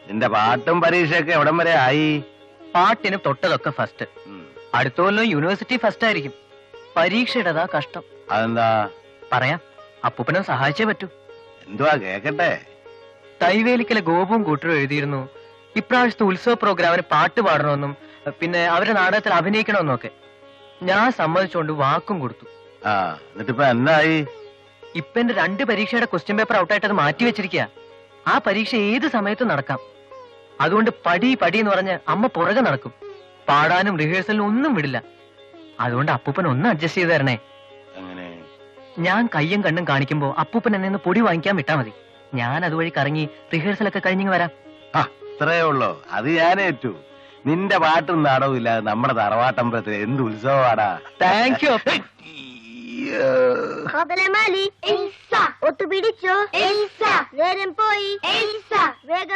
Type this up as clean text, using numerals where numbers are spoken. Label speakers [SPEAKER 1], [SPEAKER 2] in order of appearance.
[SPEAKER 1] നിന്റെ പാട്ടും പരീക്ഷയൊക്കെ എവിടം വരെ ആയി?
[SPEAKER 2] പാട്ടിന് തൊട്ടതൊക്കെ ഫസ്റ്റ്. അടുത്ത കൊല്ലം യൂണിവേഴ്സിറ്റി ഫസ്റ്റ് ആയിരിക്കും. പരീക്ഷയുടേതാ കഷ്ടം.
[SPEAKER 1] അതെന്താ?
[SPEAKER 2] പറയാം, അപ്പൂപ്പനെ സഹായിച്ചേ പറ്റൂ.
[SPEAKER 1] എന്തുവാ കേക്കട്ടെ?
[SPEAKER 2] തൈവേലിക്കലെ ഗോപുവും കൂട്ടരും എഴുതിയിരുന്നു ഇപ്രാവശ്യത്തെ ഉത്സവ പ്രോഗ്രാമിന് പാട്ട് പാടണമെന്നും പിന്നെ അവരുടെ നാടകത്തിൽ അഭിനയിക്കണമെന്നും ഒക്കെ. ഞാൻ സമ്മതിച്ചുകൊണ്ട് വാക്കും കൊടുത്തു.
[SPEAKER 1] ആ, എന്നിട്ടിപ്പോ എന്തായി?
[SPEAKER 2] ഇപ്പൊ എന്റെ 2 പരീക്ഷയുടെ ക്വസ്റ്റ്യൻ പേപ്പർ ഔട്ടായിട്ട് അത് മാറ്റി വെച്ചിരിക്കുക. ആ പരീക്ഷ ഏത് സമയത്തും നടക്കാം. അതുകൊണ്ട് പടി എന്ന് പറഞ്ഞ് അമ്മ പുറകെ നടക്കും. പാടാനും റിഹേഴ്സലിനും ഒന്നും വിടില്ല. അതുകൊണ്ട് അപ്പൂപ്പൻ ഒന്ന് അഡ്ജസ്റ്റ് ചെയ്ത് തരണേ.
[SPEAKER 1] അങ്ങനെ
[SPEAKER 2] ഞാൻ കയ്യും കണ്ണും കാണിക്കുമ്പോ അപ്പൂപ്പൻ എന്നെ ഒന്ന് പൊടി വാങ്ങിക്കാൻ വിട്ടാ മതി. ഞാൻ അതുവഴി കറങ്ങി റിഹേഴ്സലൊക്കെ കഴിഞ്ഞിങ്ങ് വരാം.
[SPEAKER 1] ആ, ഇത്രേ ഉള്ളോ? അത് ഞാനേറ്റു. നിന്റെ പാട്ടും നാടകവും ഇല്ലാതെ നമ്മുടെ തറവാട്ടമ്പലത്തിൽ എന്ത് ഉത്സവമാടാ.
[SPEAKER 2] Thank you.
[SPEAKER 3] ഒത്തുപിടിച്ചോ നേരം പോയി വേഗം